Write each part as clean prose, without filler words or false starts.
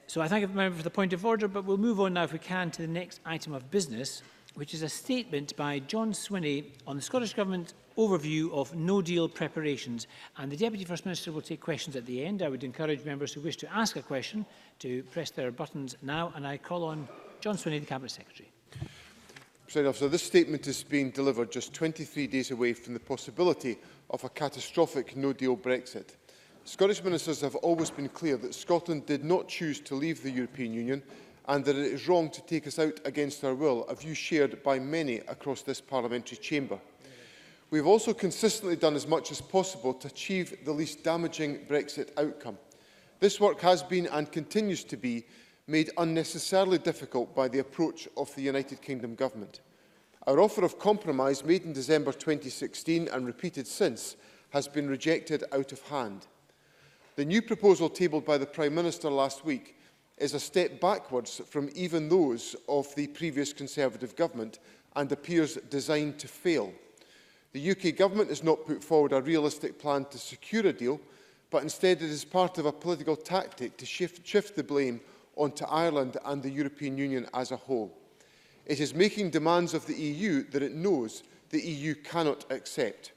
So I thank the member for the point of order, but we'll move on now, if we can, to the next item of business, which is a statement by John Swinney on the Scottish Government overview of no-deal preparations. And the Deputy First Minister will take questions at the end. I would encourage members who wish to ask a question to press their buttons now. And I call on John Swinney, the Cabinet Secretary. President Officer, this statement is being delivered just 23 days away from the possibility of a catastrophic no-deal Brexit. Scottish ministers have always been clear that Scotland did not choose to leave the European Union and that it is wrong to take us out against our will, a view shared by many across this parliamentary chamber. We have also consistently done as much as possible to achieve the least damaging Brexit outcome. This work has been and continues to be made unnecessarily difficult by the approach of the United Kingdom Government. Our offer of compromise, made in December 2016 and repeated since, has been rejected out of hand. The new proposal tabled by the Prime Minister last week is a step backwards from even those of the previous Conservative Government and appears designed to fail. The UK Government has not put forward a realistic plan to secure a deal, but instead it is part of a political tactic to shift the blame onto Ireland and the European Union as a whole. It is making demands of the EU that it knows the EU cannot accept.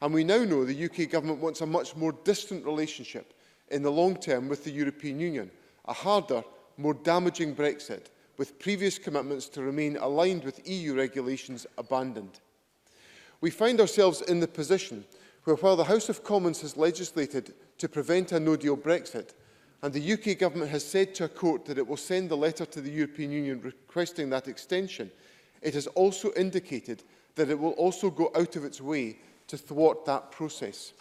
And we now know the UK Government wants a much more distant relationship in the long term with the European Union, a harder, more damaging Brexit, with previous commitments to remain aligned with EU regulations abandoned. We find ourselves in the position where, while the House of Commons has legislated to prevent a no-deal Brexit, and the UK Government has said to a court that it will send a letter to the European Union requesting that extension, it has also indicated that it will also go out of its way to thwart that process.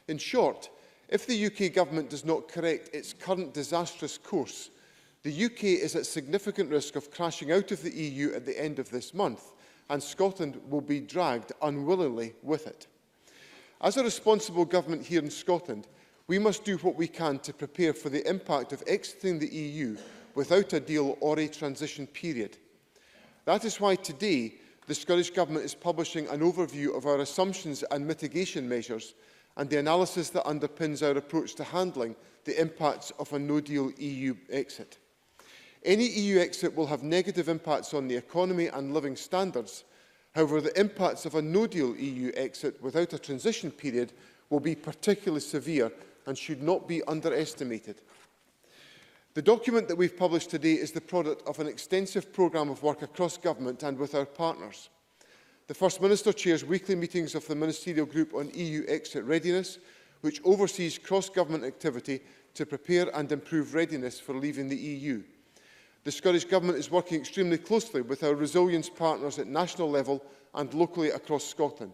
In short, if the UK Government does not correct its current disastrous course, the UK is at significant risk of crashing out of the EU at the end of this month, and Scotland will be dragged unwillingly with it. As a responsible government here in Scotland, we must do what we can to prepare for the impact of exiting the EU without a deal or a transition period. That is why today the Scottish Government is publishing an overview of our assumptions and mitigation measures and the analysis that underpins our approach to handling the impacts of a no-deal EU exit. Any EU exit will have negative impacts on the economy and living standards. However, the impacts of a no-deal EU exit without a transition period will be particularly severe and should not be underestimated. The document that we've published today is the product of an extensive programme of work across government and with our partners. The First Minister chairs weekly meetings of the Ministerial Group on EU exit readiness, which oversees cross-government activity to prepare and improve readiness for leaving the EU. The Scottish Government is working extremely closely with our resilience partners at national level and locally across Scotland.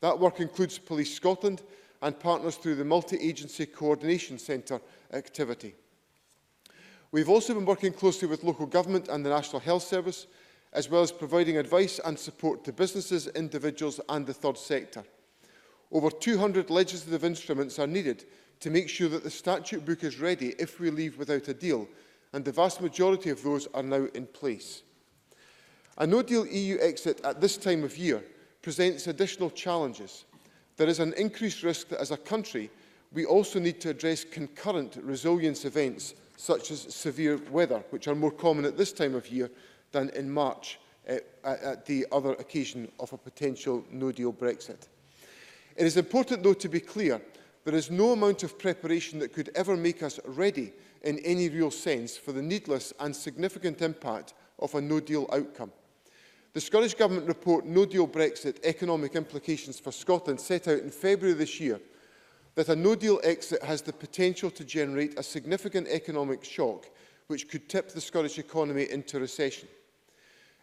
That work includes Police Scotland and partners through the Multi-Agency Coordination Centre activity. We've also been working closely with local government and the National Health Service, as well as providing advice and support to businesses, individuals and the third sector. Over 200 legislative instruments are needed to make sure that the statute book is ready if we leave without a deal, and the vast majority of those are now in place. A no-deal EU exit at this time of year presents additional challenges. There is an increased risk that as a country, we also need to address concurrent resilience events such as severe weather, which are more common at this time of year than in March at the other occasion of a potential no-deal Brexit. It is important, though, to be clear, there is no amount of preparation that could ever make us ready in any real sense for the needless and significant impact of a no-deal outcome. The Scottish Government report No-Deal Brexit Economic Implications for Scotland set out in February this year that a no-deal exit has the potential to generate a significant economic shock which could tip the Scottish economy into recession.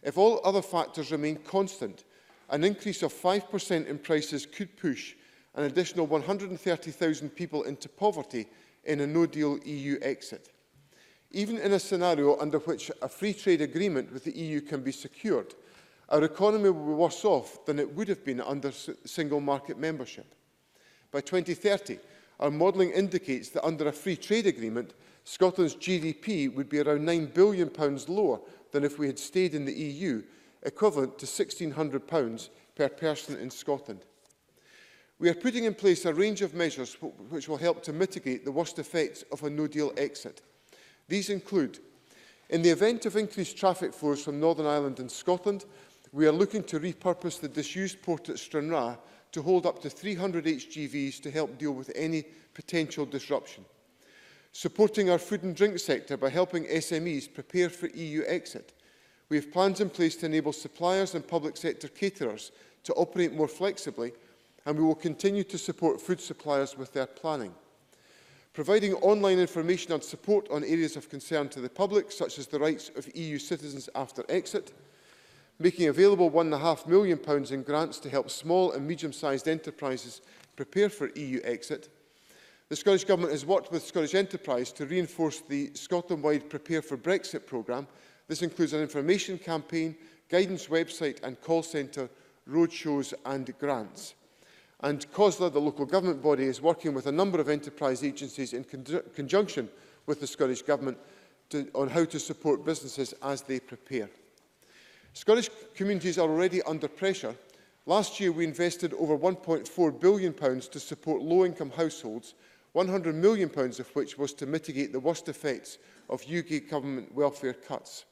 If all other factors remain constant, an increase of 5% in prices could push an additional 130,000 people into poverty in a no-deal EU exit. Even in a scenario under which a free trade agreement with the EU can be secured, our economy will be worse off than it would have been under single market membership. By 2030, our modelling indicates that under a free trade agreement, Scotland's GDP would be around £9 billion lower than if we had stayed in the EU, equivalent to £1,600 per person in Scotland. We are putting in place a range of measures which will help to mitigate the worst effects of a no-deal exit. These include, in the event of increased traffic flows from Northern Ireland and Scotland, we are looking to repurpose the disused port at Stranraer to hold up to 300 HGVs to help deal with any potential disruption. Supporting our food and drink sector by helping SMEs prepare for EU exit. We have plans in place to enable suppliers and public sector caterers to operate more flexibly, and we will continue to support food suppliers with their planning. Providing online information and support on areas of concern to the public, such as the rights of EU citizens after exit. Making available £1.5 million in grants to help small and medium-sized enterprises prepare for EU exit. The Scottish Government has worked with Scottish Enterprise to reinforce the Scotland-wide Prepare for Brexit programme. This includes an information campaign, guidance website and call centre, roadshows and grants. And COSLA, the local government body, is working with a number of enterprise agencies in conjunction with the Scottish Government on how to support businesses as they prepare. Scottish communities are already under pressure. Last year, we invested over £1.4 billion to support low-income households, £100 million of which was to mitigate the worst effects of UK government welfare cuts.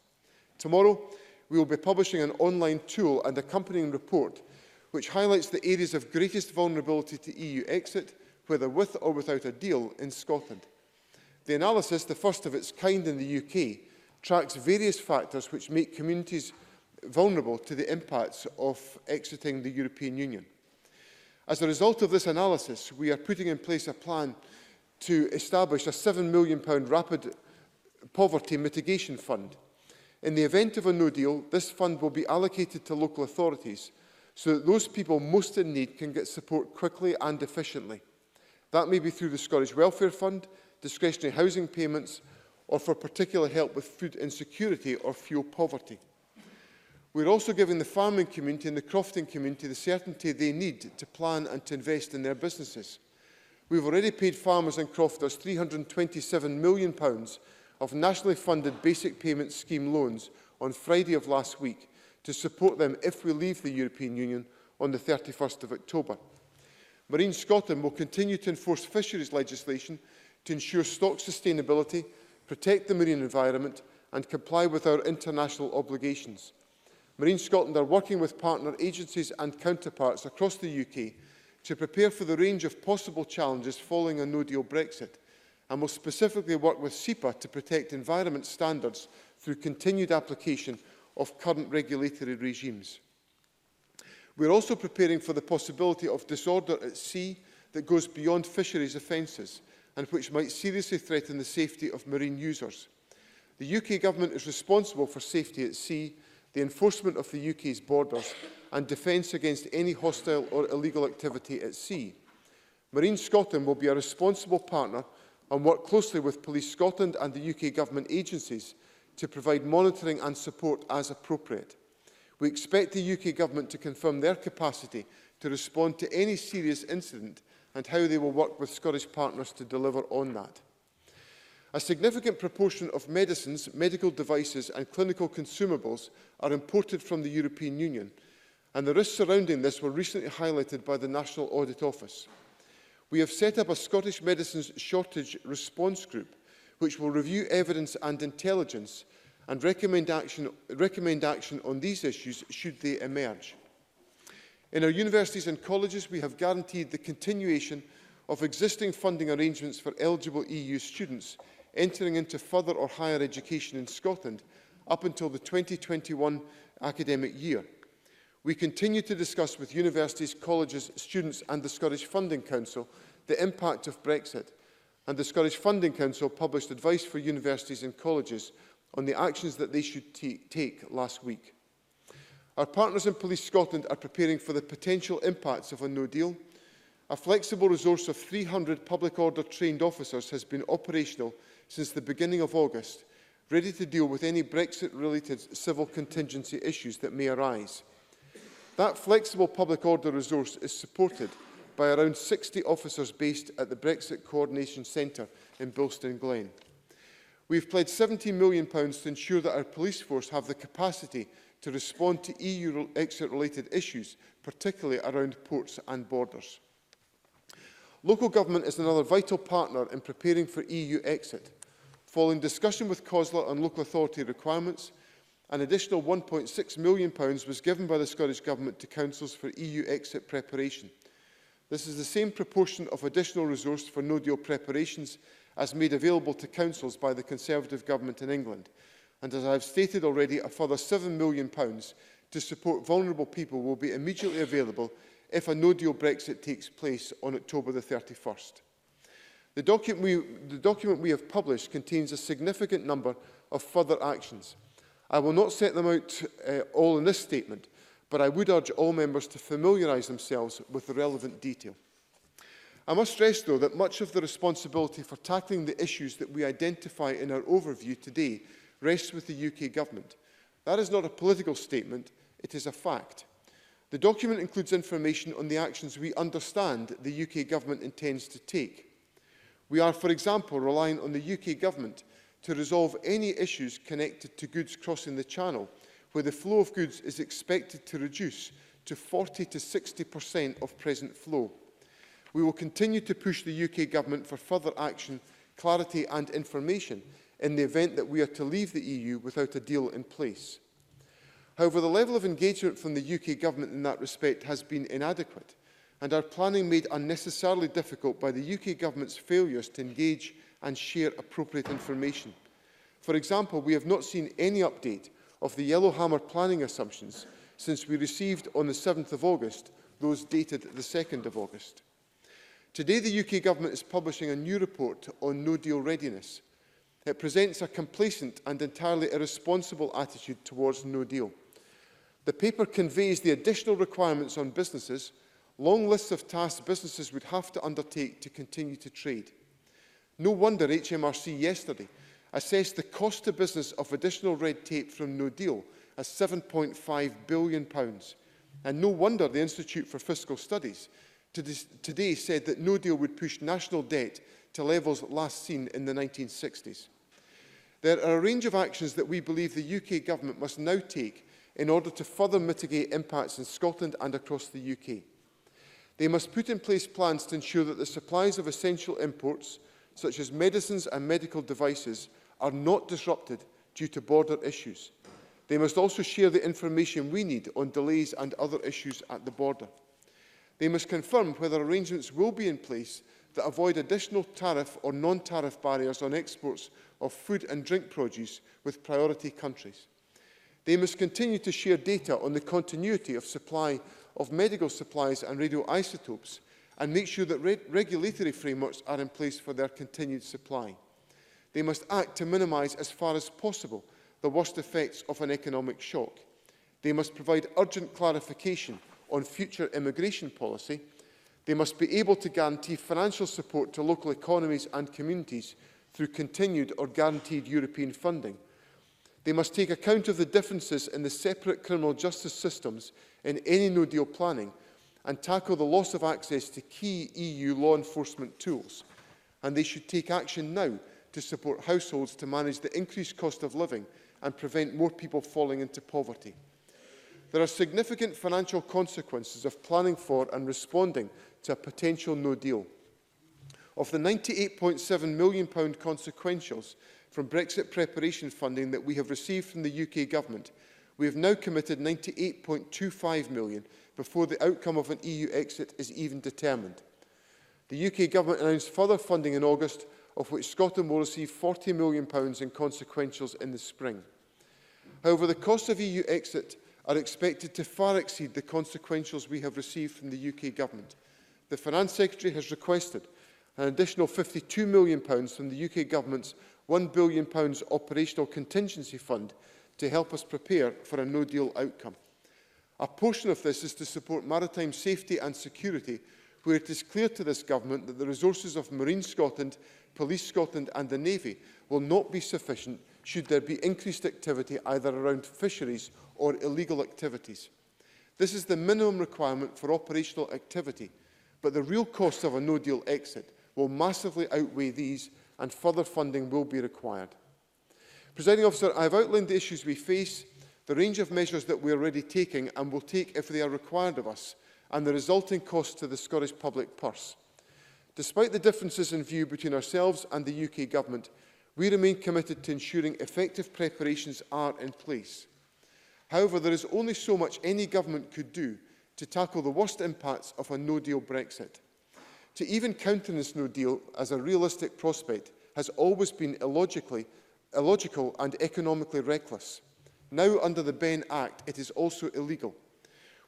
Tomorrow, we will be publishing an online tool and accompanying report which highlights the areas of greatest vulnerability to EU exit, whether with or without a deal, in Scotland. The analysis, the first of its kind in the UK, tracks various factors which make communities vulnerable to the impacts of exiting the European Union. As a result of this analysis, we are putting in place a plan to establish a £7 million rapid poverty mitigation fund. In the event of a no deal, this fund will be allocated to local authorities so that those people most in need can get support quickly and efficiently. That may be through the Scottish Welfare Fund, discretionary housing payments, or for particular help with food insecurity or fuel poverty. We're also giving the farming community and the crofting community the certainty they need to plan and to invest in their businesses. We've already paid farmers and crofters £327 million of nationally funded basic payment scheme loans on Friday of last week to support them if we leave the European Union on the 31st of October. Marine Scotland will continue to enforce fisheries legislation to ensure stock sustainability, protect the marine environment and comply with our international obligations. Marine Scotland are working with partner agencies and counterparts across the UK to prepare for the range of possible challenges following a no-deal Brexit, and will specifically work with SEPA to protect environment standards through continued application of current regulatory regimes. We are also preparing for the possibility of disorder at sea that goes beyond fisheries offences and which might seriously threaten the safety of marine users. The UK Government is responsible for safety at sea, the enforcement of the UK's borders and defence against any hostile or illegal activity at sea. Marine Scotland will be a responsible partner and work closely with Police Scotland and the UK Government agencies to provide monitoring and support as appropriate. We expect the UK Government to confirm their capacity to respond to any serious incident and how they will work with Scottish partners to deliver on that. A significant proportion of medicines, medical devices and clinical consumables are imported from the European Union, and the risks surrounding this were recently highlighted by the National Audit Office. We have set up a Scottish Medicines Shortage Response Group, which will review evidence and intelligence and recommend action on these issues should they emerge. In our universities and colleges, we have guaranteed the continuation of existing funding arrangements for eligible EU students entering into further or higher education in Scotland up until the 2021 academic year. We continue to discuss with universities, colleges, students and the Scottish Funding Council the impact of Brexit, and the Scottish Funding Council published advice for universities and colleges on the actions that they should take last week. Our partners in Police Scotland are preparing for the potential impacts of a no deal. A flexible resource of 300 public order trained officers has been operational since the beginning of August, ready to deal with any Brexit-related civil contingency issues that may arise. That flexible public order resource is supported by around 60 officers based at the Brexit Coordination Centre in Bilston Glen. We have pledged £17 million to ensure that our police force have the capacity to respond to EU exit-related issues, particularly around ports and borders. Local government is another vital partner in preparing for EU exit. Following discussion with COSLA on local authority requirements, an additional £1.6 million was given by the Scottish Government to councils for EU exit preparation. This is the same proportion of additional resource for no-deal preparations as made available to councils by the Conservative Government in England. And as I have stated already, a further £7 million to support vulnerable people will be immediately available if a no-deal Brexit takes place on October the 31st. The document we have published contains a significant number of further actions. I will not set them out all in this statement, but I would urge all members to familiarise themselves with the relevant detail. I must stress, though, that much of the responsibility for tackling the issues that we identify in our overview today rests with the UK Government. That is not a political statement, it is a fact. The document includes information on the actions we understand the UK Government intends to take. We are, for example, relying on the UK Government to resolve any issues connected to goods crossing the Channel, where the flow of goods is expected to reduce to 40 to 60% of present flow. We will continue to push the UK Government for further action, clarity and information in the event that we are to leave the EU without a deal in place. However, the level of engagement from the UK Government in that respect has been inadequate, and our planning made unnecessarily difficult by the UK Government's failures to engage and share appropriate information. For example, we have not seen any update of the Yellowhammer planning assumptions since we received on the 7th of August those dated the 2nd of August. Today, the UK Government is publishing a new report on no-deal readiness. It presents a complacent and entirely irresponsible attitude towards no deal. The paper conveys the additional requirements on businesses, long lists of tasks businesses would have to undertake to continue to trade. No wonder HMRC yesterday assessed the cost to business of additional red tape from no deal as £7.5 billion. And no wonder the Institute for Fiscal Studies today said that no deal would push national debt to levels last seen in the 1960s. There are a range of actions that we believe the UK Government must now take in order to further mitigate impacts in Scotland and across the UK. They must put in place plans to ensure that the supplies of essential imports, such as medicines and medical devices, are not disrupted due to border issues. They must also share the information we need on delays and other issues at the border. They must confirm whether arrangements will be in place that avoid additional tariff or non-tariff barriers on exports of food and drink produce with priority countries. They must continue to share data on the continuity of supply of medical supplies and radioisotopes and make sure that regulatory frameworks are in place for their continued supply. They must act to minimise as far as possible the worst effects of an economic shock. They must provide urgent clarification on future immigration policy. They must be able to guarantee financial support to local economies and communities through continued or guaranteed European funding. They must take account of the differences in the separate criminal justice systems in any no-deal planning and tackle the loss of access to key EU law enforcement tools. And they should take action now to support households to manage the increased cost of living and prevent more people falling into poverty. There are significant financial consequences of planning for and responding to a potential no-deal. Of the £98.7 million consequentials from Brexit preparation funding that we have received from the UK Government, we have now committed £98.25 million before the outcome of an EU exit is even determined. The UK Government announced further funding in August, of which Scotland will receive £40 million in consequentials in the spring. However, the costs of EU exit are expected to far exceed the consequentials we have received from the UK Government. The Finance Secretary has requested an additional £52 million from the UK Government's £1 billion operational contingency fund to help us prepare for a no-deal outcome. A portion of this is to support maritime safety and security, where it is clear to this Government that the resources of Marine Scotland, Police Scotland and the Navy will not be sufficient should there be increased activity either around fisheries or illegal activities. This is the minimum requirement for operational activity, but the real cost of a no-deal exit will massively outweigh these, and further funding will be required. Presiding Officer, I have outlined the issues we face, the range of measures that we are already taking and will take if they are required of us, and the resulting costs to the Scottish public purse. Despite the differences in view between ourselves and the UK Government, We remain committed to ensuring effective preparations are in place. However, there is only so much any government could do to tackle the worst impacts of a no-deal Brexit. To even countenance no deal as a realistic prospect has always been illogical and economically reckless. Now, under the Benn Act, it is also illegal.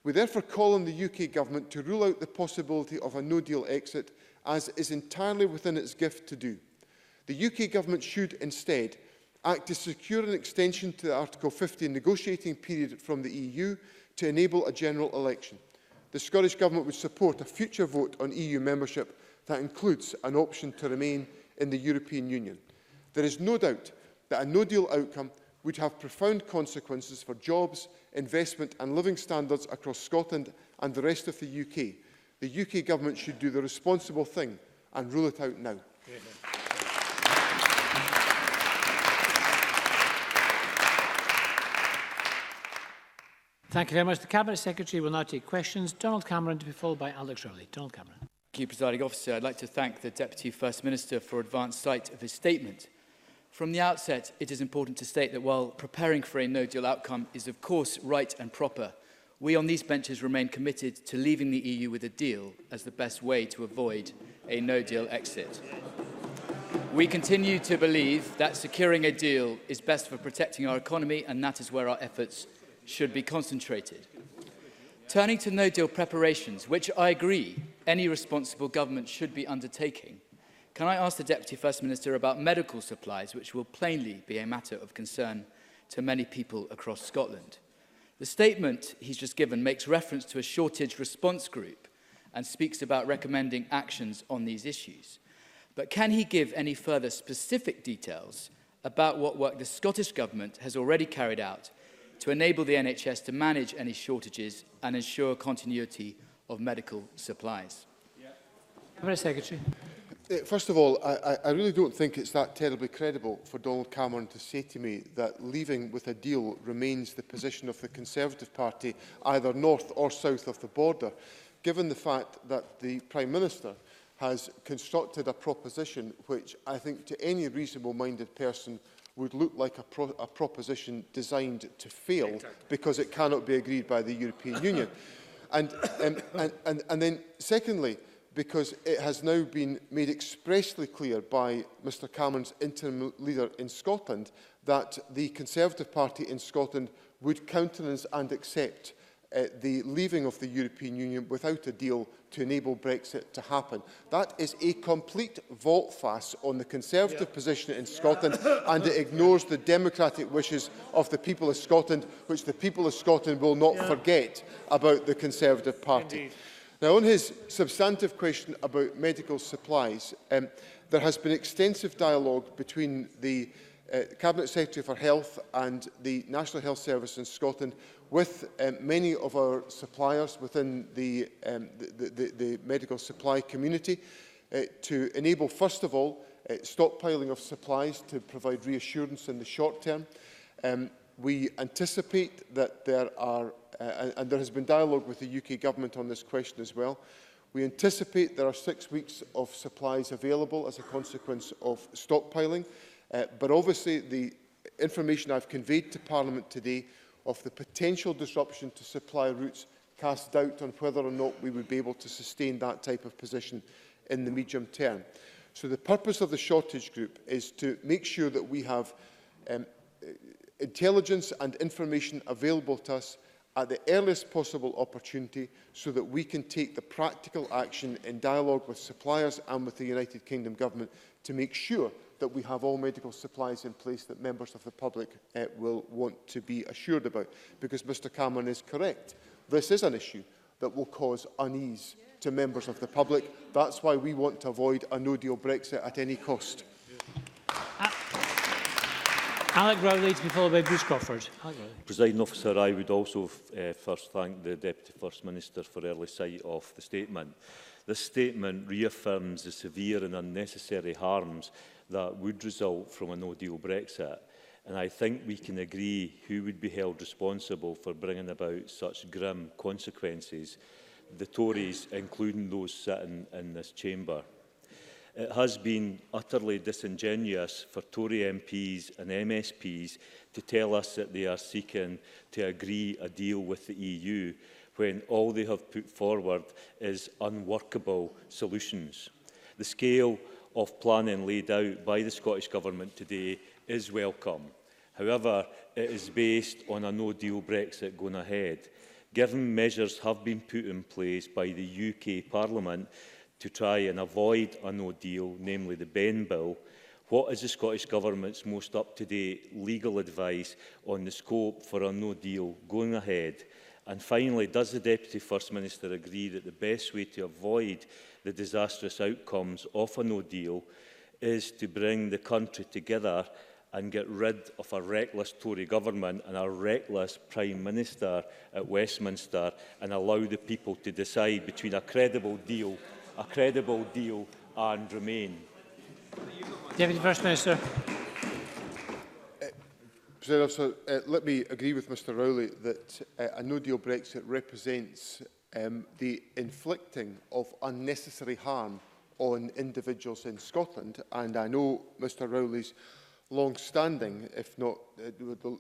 We therefore call on the UK Government to rule out the possibility of a no-deal exit, as is entirely within its gift to do. The UK Government should instead act to secure an extension to the Article 50 negotiating period from the EU to enable a general election. The Scottish Government would support a future vote on EU membership that includes an option to remain in the European Union. There is no doubt that a no-deal outcome would have profound consequences for jobs, investment and living standards across Scotland and the rest of the UK. The UK Government should do the responsible thing and rule it out now. Thank you very much. The Cabinet Secretary will now take questions. Donald Cameron, to be followed by Alex Rowley. Donald Cameron. Thank you, Presiding Officer. I'd like to thank the Deputy First Minister for advance sight of his statement. From the outset, it is important to state that while preparing for a no-deal outcome is of course right and proper, we on these benches remain committed to leaving the EU with a deal as the best way to avoid a no-deal exit. We continue to believe that securing a deal is best for protecting our economy, and that is where our efforts should be concentrated. Turning to no-deal preparations, which I agree any responsible government should be undertaking, can I ask the Deputy First Minister about medical supplies, which will plainly be a matter of concern to many people across Scotland? The statement he's just given makes reference to a shortage response group and speaks about recommending actions on these issues. But can he give any further specific details about what work the Scottish Government has already carried out to enable the NHS to manage any shortages and ensure continuity of medical supplies? Cabinet Secretary. First of all, I really don't think it's that terribly credible for Donald Cameron to say to me that leaving with a deal remains the position of the Conservative Party, either north or south of the border, given the fact that the Prime Minister has constructed a proposition which I think to any reasonable-minded person would look like a proposition designed to fail because it cannot be agreed by the European Union. And then, secondly, because it has now been made expressly clear by Mr Cameron's interim leader in Scotland that the Conservative Party in Scotland would countenance and accept the leaving of the European Union without a deal to enable Brexit to happen. That is a complete volte-face on the Conservative position in Scotland, and it ignores the democratic wishes of the people of Scotland, which the people of Scotland will not forget about the Conservative Party. Indeed. Now, on his substantive question about medical supplies, there has been extensive dialogue between the Cabinet Secretary for Health and the National Health Service in Scotland with many of our suppliers within the medical supply community to enable, first of all, stockpiling of supplies to provide reassurance in the short term. We anticipate that there are, and there has been dialogue with the UK Government on this question as well, we anticipate there are 6 weeks of supplies available as a consequence of stockpiling. But obviously the information I've conveyed to Parliament today of the potential disruption to supply routes casts doubt on whether or not we would be able to sustain that type of position in the medium term. So the purpose of the shortage group is to make sure that we have intelligence and information available to us at the earliest possible opportunity so that we can take the practical action in dialogue with suppliers and with the United Kingdom Government to make sure that we have all medical supplies in place that members of the public will want to be assured about. Because Mr Cameron is correct. This is an issue that will cause unease to members of the public. That's why we want to avoid a no-deal Brexit at any cost. Alex Rowley, to be followed by Bruce Crawford. Presiding Officer, I would also first thank the Deputy First Minister for early sight of the statement. This statement reaffirms the severe and unnecessary harms that would result from a no-deal Brexit. And I think we can agree who would be held responsible for bringing about such grim consequences, the Tories, including those sitting in this chamber. It has been utterly disingenuous for Tory MPs and MSPs to tell us that they are seeking to agree a deal with the EU when all they have put forward is unworkable solutions. The scale of planning laid out by the Scottish Government today is welcome. However, it is based on a no-deal Brexit going ahead. Given measures have been put in place by the UK Parliament to try and avoid a no-deal, namely the Ben Bill, what is the Scottish Government's most up-to-date legal advice on the scope for a no-deal going ahead? And finally, does the Deputy First Minister agree that the best way to avoid the disastrous outcomes of a no-deal is to bring the country together and get rid of a reckless Tory government and a reckless Prime Minister at Westminster and allow the people to decide between a credible deal and remain? Deputy First Minister. President Officer, let me agree with Mr Rowley that a no-deal Brexit represents the inflicting of unnecessary harm on individuals in Scotland, and I know Mr Rowley's long-standing, if not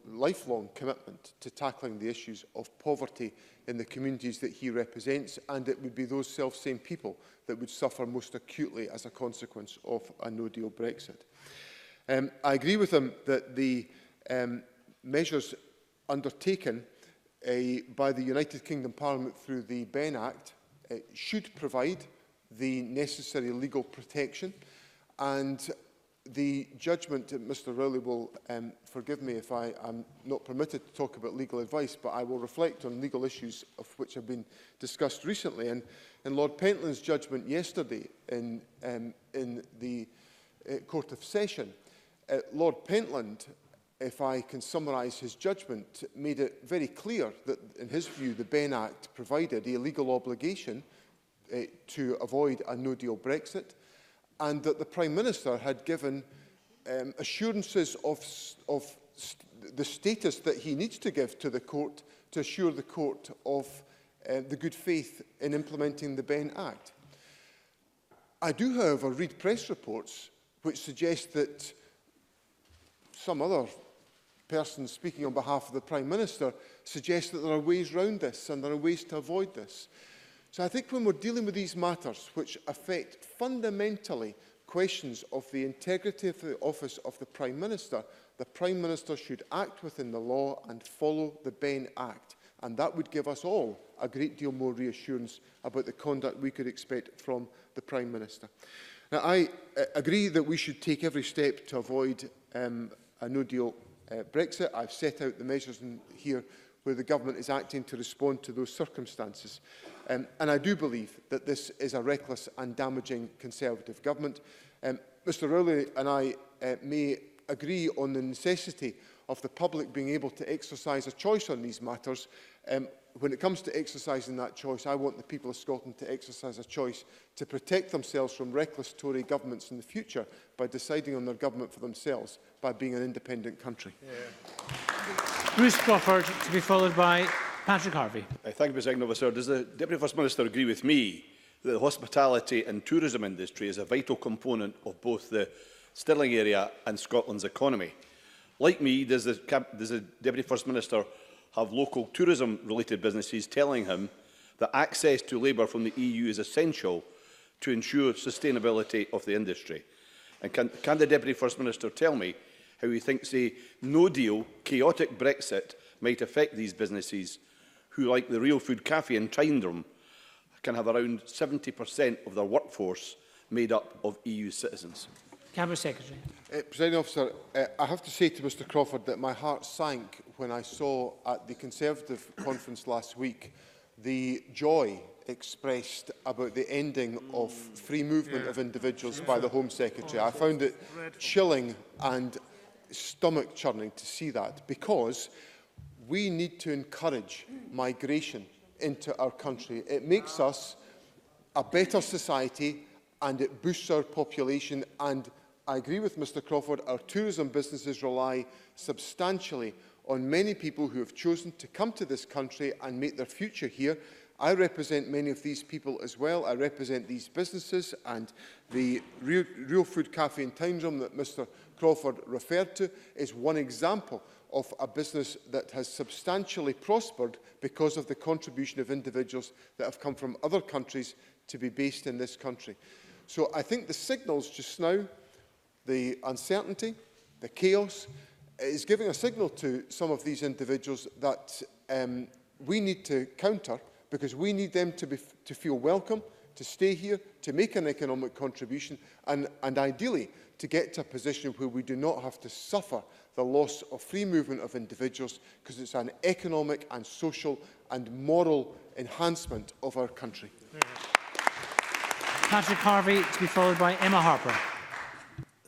lifelong commitment to tackling the issues of poverty in the communities that he represents, and it would be those self-same people that would suffer most acutely as a consequence of a no-deal Brexit. I agree with him that the measures undertaken by the United Kingdom Parliament through the Ben Act should provide the necessary legal protection, and the judgment, Mr Rowley will forgive me if I am not permitted to talk about legal advice, but I will reflect on legal issues of which have been discussed recently. And in Lord Pentland's judgment yesterday in the Court of Session, Lord Pentland, if I can summarise his judgment, made it very clear that, in his view, the Ben Act provided a legal obligation to avoid a no-deal Brexit, and that the Prime Minister had given assurances of the status that he needs to give to the court to assure the court of the good faith in implementing the Ben Act. I do, however, read press reports which suggest that some other person speaking on behalf of the Prime Minister suggests that there are ways round this and there are ways to avoid this. So I think when we're dealing with these matters, which affect fundamentally questions of the integrity of the office of the Prime Minister should act within the law and follow the Ben Act. And that would give us all a great deal more reassurance about the conduct we could expect from the Prime Minister. Now, I agree that we should take every step to avoid a no-deal Brexit. I've set out the measures in here where the government is acting to respond to those circumstances. And I do believe that this is a reckless and damaging Conservative government. Mr Rowley and I may agree on the necessity of the public being able to exercise a choice on these matters. When it comes to exercising that choice, I want the people of Scotland to exercise a choice to protect themselves from reckless Tory governments in the future by deciding on their government for themselves, by being an independent country. Bruce Crawford, to be followed by Patrick Harvey. Thank you, President Officer. Does the Deputy First Minister agree with me that the hospitality and tourism industry is a vital component of both the Stirling area and Scotland's economy? Like me, does the Deputy First Minister have local tourism-related businesses telling him that access to labour from the EU is essential to ensure sustainability of the industry? And can the Deputy First Minister tell me how he thinks a no-deal, chaotic Brexit might affect these businesses who, like the Real Food Cafe in Tyndrum, can have around 70% of their workforce made up of EU citizens? Cabinet Secretary. Presiding Officer, I have to say to Mr Crawford that my heart sank when I saw at the Conservative conference last week the joy expressed about the ending of free movement of individuals by the Home Secretary. I found it chilling and stomach-churning to see that, because we need to encourage migration into our country. It makes us a better society and it boosts our population, and I agree with Mr Crawford, our tourism businesses rely substantially on many people who have chosen to come to this country and make their future here, I represent many of these people as well. I represent these businesses, and the Real Food Cafe in Tynesholm that Mr Crawford referred to is one example of a business that has substantially prospered because of the contribution of individuals that have come from other countries to be based in this country. So I think the signals just now, the uncertainty, the chaos, is giving a signal to some of these individuals that we need to counter, because we need them to feel welcome, to stay here, to make an economic contribution, and ideally to get to a position where we do not have to suffer the loss of free movement of individuals, because it's an economic and social and moral enhancement of our country. Patrick Harvey, to be followed by Emma Harper.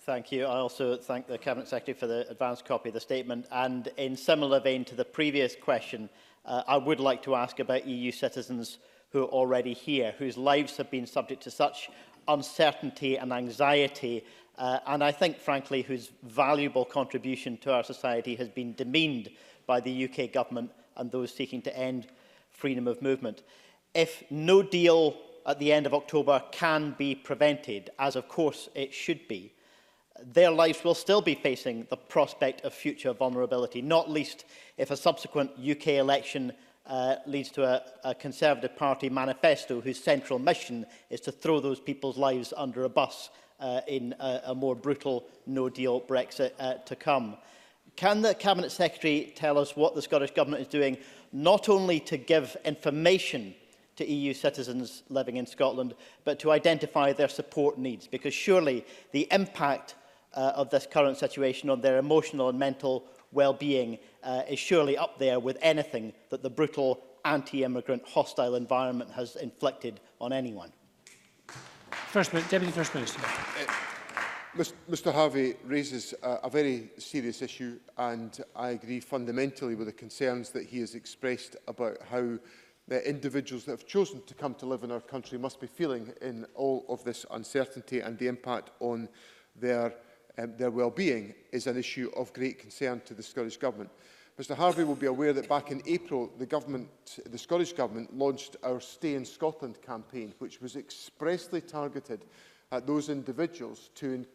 Thank you. I also thank the Cabinet Secretary for the advanced copy of the statement. And in similar vein to the previous question, I would like to ask about EU citizens who are already here, whose lives have been subject to such uncertainty and anxiety, and I think, frankly, whose valuable contribution to our society has been demeaned by the UK government and those seeking to end freedom of movement. If no deal at the end of October can be prevented, as of course it should be, their lives will still be facing the prospect of future vulnerability, not least if a subsequent UK election leads to a Conservative Party manifesto whose central mission is to throw those people's lives under a bus in a more brutal no-deal Brexit to come. Can the Cabinet Secretary tell us what the Scottish Government is doing, not only to give information to EU citizens living in Scotland, but to identify their support needs? Because surely the impact of this current situation on their emotional and mental well-being is surely up there with anything that the brutal anti-immigrant hostile environment has inflicted on anyone. Deputy First Minister. Mr Harvey raises a very serious issue, and I agree fundamentally with the concerns that he has expressed about how the individuals that have chosen to come to live in our country must be feeling in all of this uncertainty, and the impact on their well-being is an issue of great concern to the Scottish Government. Mr Harvey will be aware that back in April, the Scottish Government launched our Stay in Scotland campaign, which was expressly targeted at those individuals to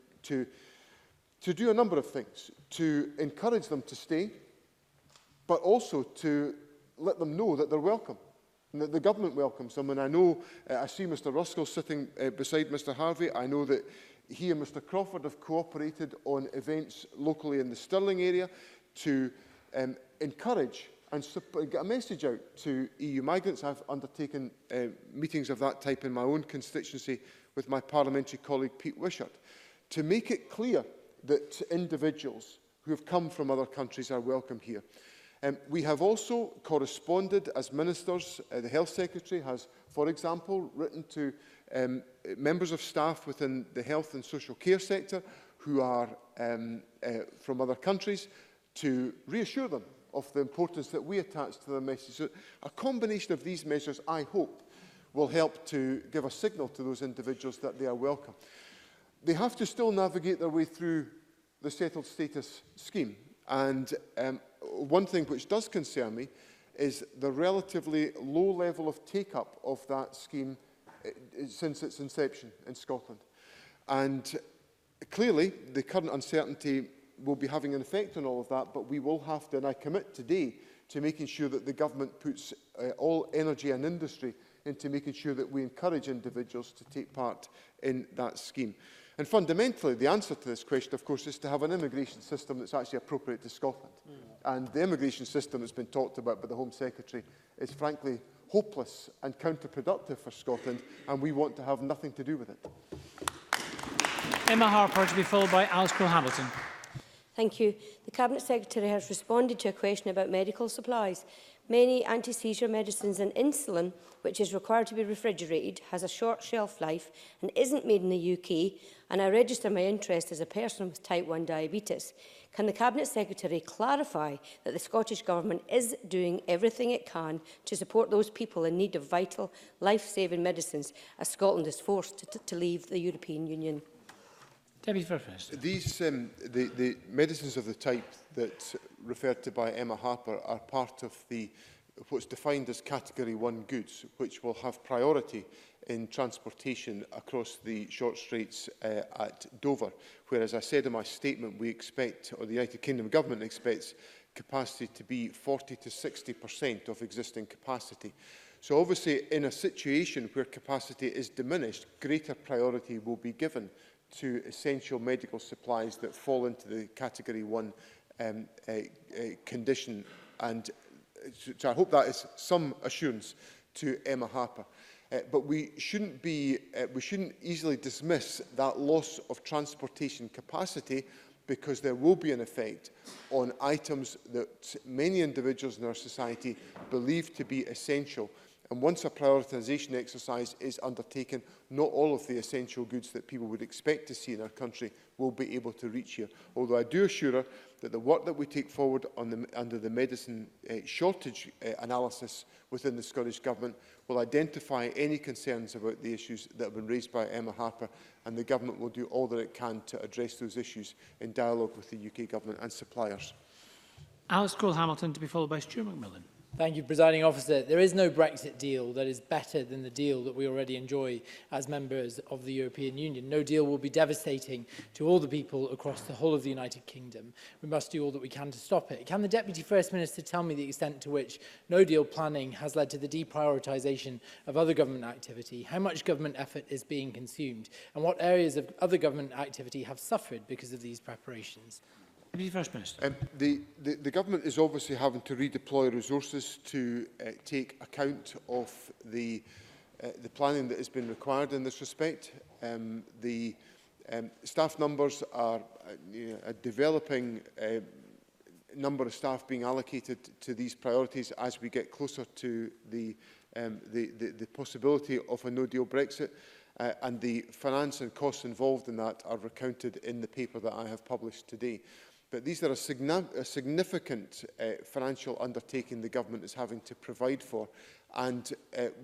do a number of things, to encourage them to stay, but also to let them know that they're welcome, and that the government welcomes them. And I know, I see Mr Ruskell sitting beside Mr Harvey. I know that he and Mr Crawford have cooperated on events locally in the Stirling area to encourage and get a message out to EU migrants. I've undertaken meetings of that type in my own constituency with my parliamentary colleague Pete Wishart, to make it clear that individuals who have come from other countries are welcome here. We have also corresponded as ministers. The Health Secretary has, for example, written to members of staff within the health and social care sector who are from other countries to reassure them of the importance that we attach to the message. So a combination of these measures, I hope, will help to give a signal to those individuals that they are welcome. They have to still navigate their way through the settled status scheme. And one thing which does concern me is the relatively low level of take-up of that scheme since its inception in Scotland. And clearly, the current uncertainty will be having an effect on all of that, but we will have to, and I commit today to making sure that the government puts all energy and industry into making sure that we encourage individuals to take part in that scheme. And fundamentally, the answer to this question, of course, is to have an immigration system that's actually appropriate to Scotland. And the immigration system that's been talked about by the Home Secretary is frankly hopeless and counterproductive for Scotland, and we want to have nothing to do with it. Emma Harper, to be followed by Alice Cole-Hamilton. Thank you. The Cabinet Secretary has responded to a question about medical supplies. Many anti-seizure medicines and insulin, which is required to be refrigerated, has a short shelf life and isn't made in the UK, and I register my interest as a person with type 1 diabetes. Can the Cabinet Secretary clarify that the Scottish Government is doing everything it can to support those people in need of vital, life-saving medicines as Scotland is forced to leave the European Union? Deputy First Minister. These, the medicines of the type that referred to by Emma Harper are part of the what's defined as Category 1 goods, which will have priority in transportation across the short straits at Dover, where, as I said in my statement, we expect, or the United Kingdom Government expects, capacity to be 40 to 60% of existing capacity. So obviously, in a situation where capacity is diminished, greater priority will be given to essential medical supplies that fall into the Category 1 condition. And so I hope that is some assurance to Emma Harper. But we shouldn't easily dismiss that loss of transportation capacity, because there will be an effect on items that many individuals in our society believe to be essential. And once a prioritisation exercise is undertaken, not all of the essential goods that people would expect to see in our country will be able to reach here. Although I do assure her that the work that we take forward on under the medicine shortage analysis within the Scottish Government will identify any concerns about the issues that have been raised by Emma Harper, and the Government will do all that it can to address those issues in dialogue with the UK Government and suppliers. Alice Cole-Hamilton, to be followed by Stuart McMillan. Thank you, Presiding Officer. There is no Brexit deal that is better than the deal that we already enjoy as members of the European Union. No deal will be devastating to all the people across the whole of the United Kingdom. We must do all that we can to stop it. Can the Deputy First Minister tell me the extent to which no deal planning has led to the deprioritisation of other government activity, how much government effort is being consumed, and what areas of other government activity have suffered because of these preparations? First Minister. The Government is obviously having to redeploy resources to take account of the planning that has been required in this respect. The staff numbers are a developing number of staff being allocated to these priorities as we get closer to the possibility of a no-deal Brexit. And the finance and costs involved in that are recounted in the paper that I have published today. But these are a significant financial undertaking the Government is having to provide for, and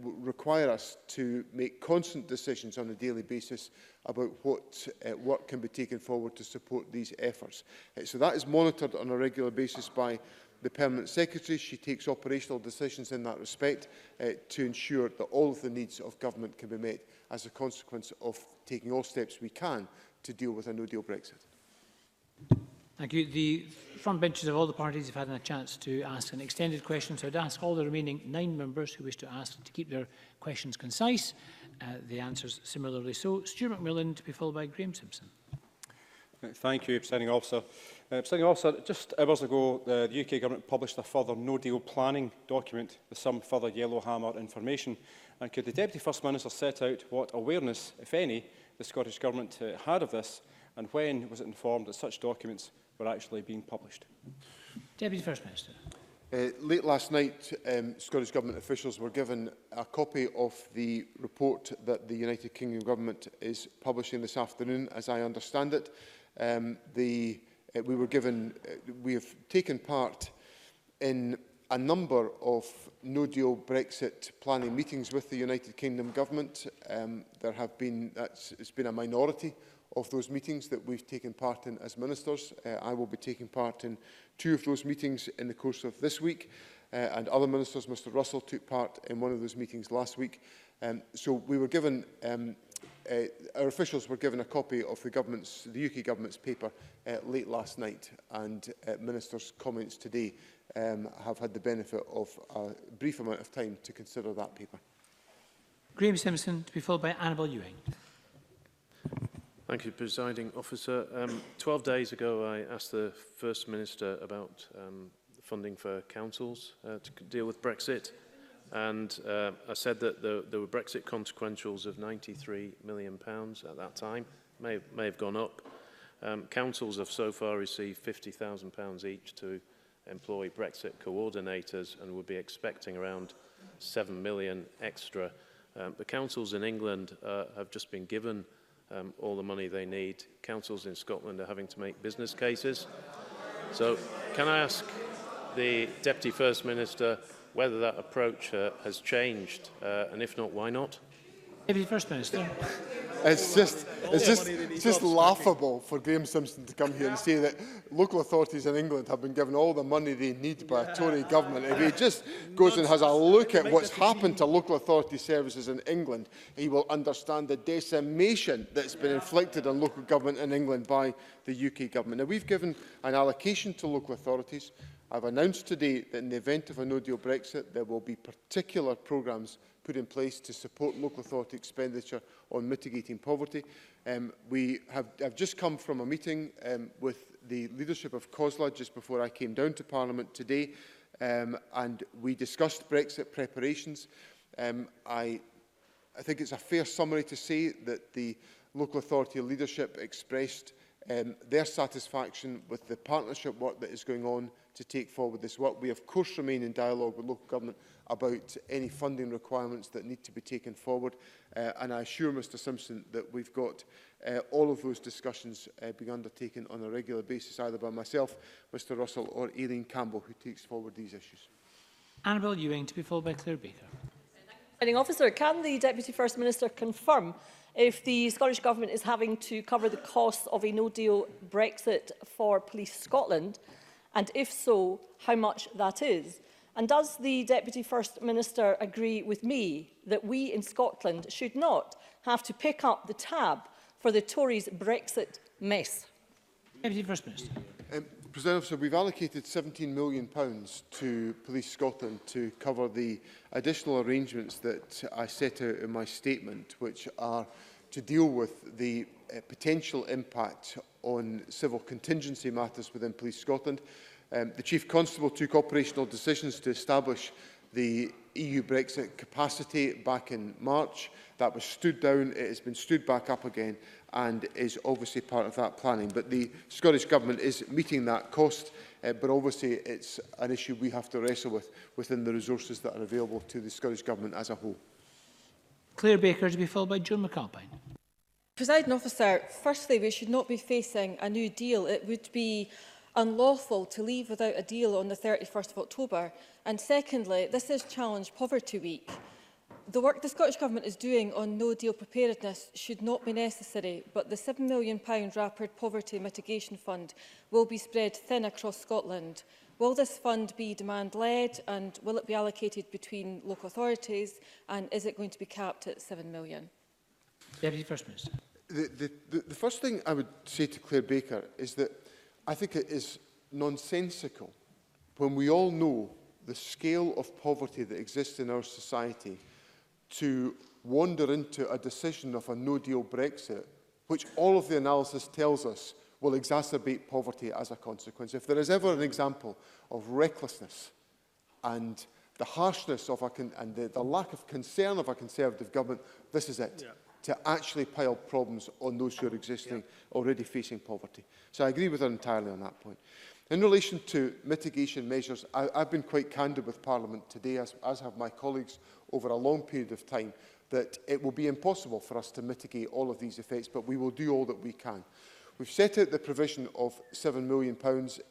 require us to make constant decisions on a daily basis about what work can be taken forward to support these efforts. So that is monitored on a regular basis by the Permanent Secretary. She takes operational decisions in that respect to ensure that all of the needs of Government can be met as a consequence of taking all steps we can to deal with a no-deal Brexit. Thank you. The front benches of all the parties have had a chance to ask an extended question, so I'd ask all the remaining 9 members who wish to ask to keep their questions concise. The answers similarly so. Stuart McMillan, to be followed by Graham Simpson. Thank you, Presiding Officer. Presiding Officer, just hours ago, the UK Government published a further no-deal planning document with some further yellowhammer information. And could the Deputy First Minister set out what awareness, if any, the Scottish Government had of this, and when was it informed that such documents were actually being published? Deputy First Minister. Late last night, Scottish Government officials were given a copy of the report that the United Kingdom Government is publishing this afternoon, as I understand it. We have taken part in a number of no-deal Brexit planning meetings with the United Kingdom Government. It's been a minority of those meetings that we've taken part in as ministers. I will be taking part in 2 of those meetings in the course of this week, and other ministers, Mr Russell, took part in one of those meetings last week. So we were given, our officials were given a copy of the UK Government's paper late last night, and ministers' comments today have had the benefit of a brief amount of time to consider that paper. Graham Simpson, to be followed by Annabel Ewing. Thank you, Presiding Officer. 12 days ago, I asked the First Minister about funding for councils to deal with Brexit. And I said that there were Brexit consequentials of £93 million at that time. May have gone up. Councils have so far received £50,000 each to employ Brexit coordinators, and would be expecting around £7 million extra. The councils in England have just been given all the money they need. Councils in Scotland are having to make business cases. So can I ask the Deputy First Minister whether that approach has changed, and if not, why not? Deputy First Minister. It's just laughable for Graham Simpson to come here and say that local authorities in England have been given all the money they need by a Tory government. If he just goes and has a look at what's happened to local authority services in England, he will understand the decimation that's been inflicted on local government in England by the UK government. Now, we've given an allocation to local authorities. I've announced today that in the event of a no-deal Brexit, there will be particular programmes put in place to support local authority expenditure on mitigating poverty. I've just come from a meeting with the leadership of COSLA just before I came down to Parliament today, and we discussed Brexit preparations. I think it's a fair summary to say that the local authority leadership expressed their satisfaction with the partnership work that is going on to take forward this work. We, of course, remain in dialogue with local government about any funding requirements that need to be taken forward. And I assure Mr Simpson that we've got all of those discussions being undertaken on a regular basis, either by myself, Mr Russell or Aileen Campbell, who takes forward these issues. Annabel Ewing, to be followed by Claire Baker. Officer, can the Deputy First Minister confirm if the Scottish Government is having to cover the costs of a no-deal Brexit for Police Scotland, and if so, how much that is? And does the Deputy First Minister agree with me that we in Scotland should not have to pick up the tab for the Tories' Brexit mess? Deputy First Minister. President Officer, we've allocated £17 million to Police Scotland to cover the additional arrangements that I set out in my statement, which are to deal with the potential impact on civil contingency matters within Police Scotland. The Chief Constable took operational decisions to establish the EU Brexit capacity back in March. That was stood down, it has been stood back up again and is obviously part of that planning. But the Scottish Government is meeting that cost, but obviously it's an issue we have to wrestle with within the resources that are available to the Scottish Government as a whole. Claire Baker, to be followed by Joan McAlpine. Presiding Officer, firstly, we should not be facing a new deal. It would be unlawful to leave without a deal on the 31st of October. And secondly, this is Challenge Poverty Week. The work the Scottish Government is doing on no-deal preparedness should not be necessary, but the £7 million Rapid Poverty Mitigation Fund will be spread thin across Scotland. Will this fund be demand-led, and will it be allocated between local authorities, and is it going to be capped at £7 million? Deputy First Minister. The first thing I would say to Claire Baker is that I think it is nonsensical when we all know the scale of poverty that exists in our society to wander into a decision of a no-deal Brexit, which all of the analysis tells us will exacerbate poverty as a consequence. If there is ever an example of recklessness and the harshness of the lack of concern of a Conservative government, this is it. Yeah. To actually pile problems on those who are already facing poverty. So I agree with her entirely on that point. In relation to mitigation measures, I've been quite candid with Parliament today, as have my colleagues over a long period of time, that it will be impossible for us to mitigate all of these effects, but we will do all that we can. We've set out the provision of £7 million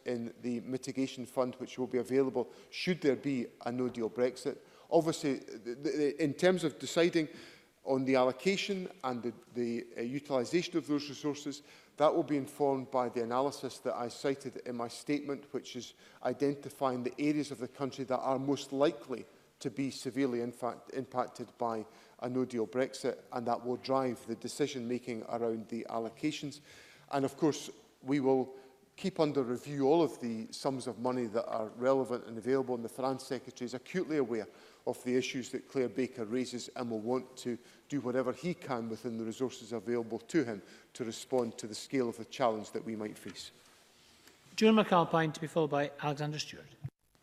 in the mitigation fund, which will be available should there be a no-deal Brexit. Obviously, in terms of deciding on the allocation and the utilisation of those resources, that will be informed by the analysis that I cited in my statement, which is identifying the areas of the country that are most likely to be severely impacted by a no-deal Brexit, and that will drive the decision-making around the allocations. And of course, we will keep under review all of the sums of money that are relevant and available, and the Finance Secretary is acutely aware of the issues that Claire Baker raises and will want to do whatever he can within the resources available to him to respond to the scale of the challenge that we might face. Joan McAlpine, to be followed by Alexander Stewart.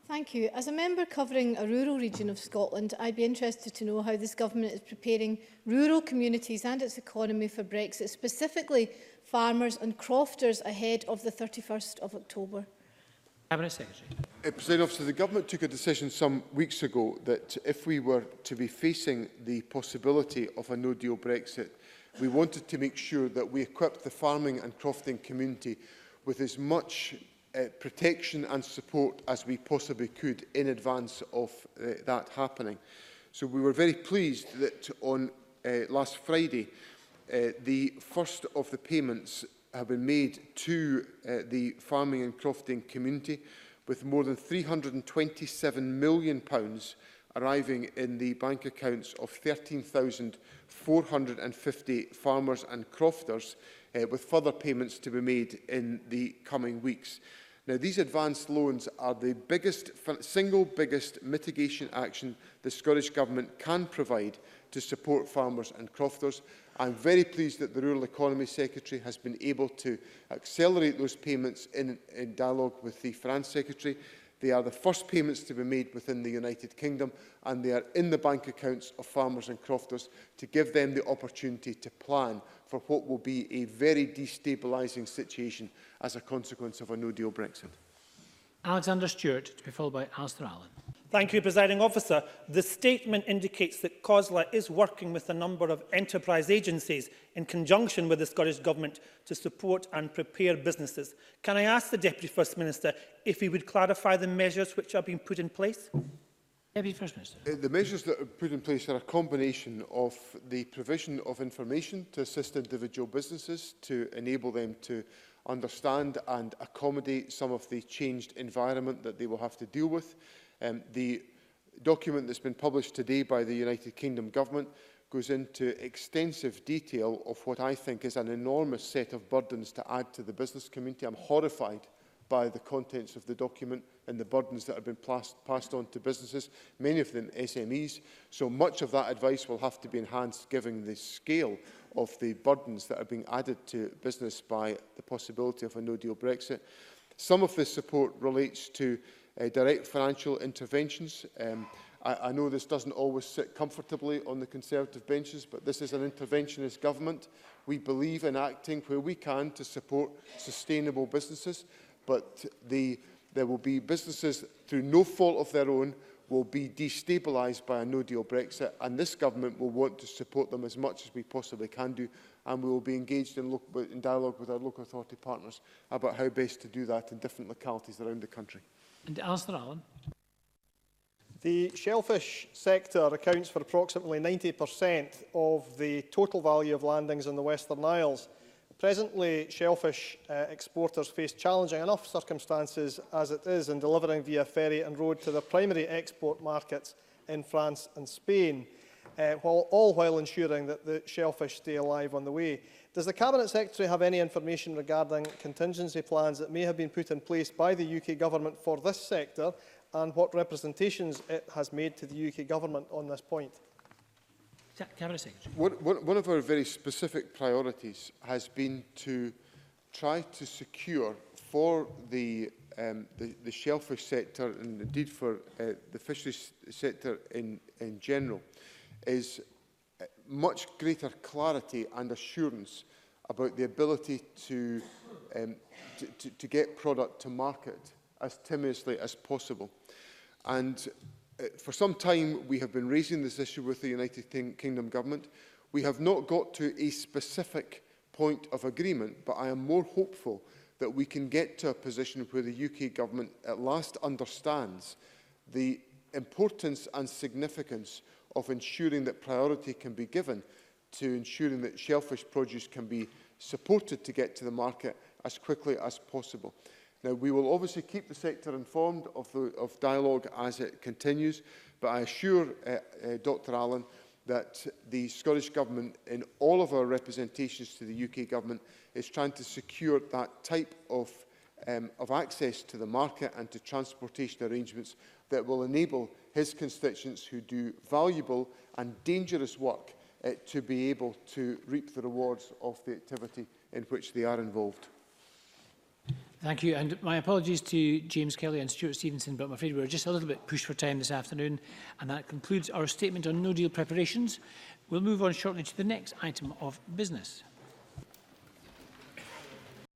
Thank you. As a member covering a rural region of Scotland, I'd be interested to know how this government is preparing rural communities and its economy for Brexit, specifically farmers and crofters ahead of the 31st of October. Cabinet Secretary. President Officer, the Government took a decision some weeks ago that if we were to be facing the possibility of a no-deal Brexit, we wanted to make sure that we equipped the farming and crofting community with as much protection and support as we possibly could in advance of that happening. So we were very pleased that on last Friday, the first of the payments have been made to the farming and crofting community, with more than £327 million arriving in the bank accounts of 13,450 farmers and crofters, with further payments to be made in the coming weeks. Now, these advanced loans are the single biggest mitigation action the Scottish Government can provide to support farmers and crofters. I'm very pleased that the Rural Economy Secretary has been able to accelerate those payments in dialogue with the Finance Secretary. They are the first payments to be made within the United Kingdom, and they are in the bank accounts of farmers and crofters to give them the opportunity to plan for what will be a very destabilising situation as a consequence of a no-deal Brexit. Alexander Stewart, to be followed by Alistair Allen. Thank you, Presiding Officer. The statement indicates that COSLA is working with a number of enterprise agencies in conjunction with the Scottish Government to support and prepare businesses. Can I ask the Deputy First Minister if he would clarify the measures which are being put in place? Deputy First Minister. The measures that are put in place are a combination of the provision of information to assist individual businesses to enable them to understand and accommodate some of the changed environment that they will have to deal with. The document that's been published today by the United Kingdom Government goes into extensive detail of what I think is an enormous set of burdens to add to the business community. I'm horrified by the contents of the document and the burdens that have been passed on to businesses, many of them SMEs. So much of that advice will have to be enhanced given the scale of the burdens that are being added to business by the possibility of a no-deal Brexit. Some of this support relates to direct financial interventions. I know this doesn't always sit comfortably on the Conservative benches, but this is an interventionist government. We believe in acting where we can to support sustainable businesses, but there will be businesses through no fault of their own will be destabilised by a no-deal Brexit, and this government will want to support them as much as we possibly can do, and we will be engaged in dialogue with our local authority partners about how best to do that in different localities around the country. And Alistair Allen. The shellfish sector accounts for approximately 90% of the total value of landings in the Western Isles. Presently, shellfish exporters face challenging enough circumstances as it is in delivering via ferry and road to their primary export markets in France and Spain, all while ensuring that the shellfish stay alive on the way. Does the Cabinet Secretary have any information regarding contingency plans that may have been put in place by the UK Government for this sector, and what representations it has made to the UK Government on this point? Cabinet Secretary. One of our very specific priorities has been to try to secure for the shellfish sector, and indeed for the fisheries sector in general, is much greater clarity and assurance about the ability to get product to market as timorously as possible. And for some time we have been raising this issue with the United Kingdom Government. We have not got to a specific point of agreement, but I am more hopeful that we can get to a position where the UK Government at last understands the importance and significance of ensuring that priority can be given to ensuring that shellfish produce can be supported to get to the market as quickly as possible. Now, we will obviously keep the sector informed of dialogue as it continues, but I assure Dr Allen that the Scottish Government, in all of our representations to the UK Government, is trying to secure that type of access to the market and to transportation arrangements that will enable his constituents who do valuable and dangerous work to be able to reap the rewards of the activity in which they are involved. Thank you, and my apologies to James Kelly and Stuart Stevenson, but I'm afraid we're just a little bit pushed for time this afternoon, and that concludes our statement on no-deal preparations. We'll move on shortly to the next item of business.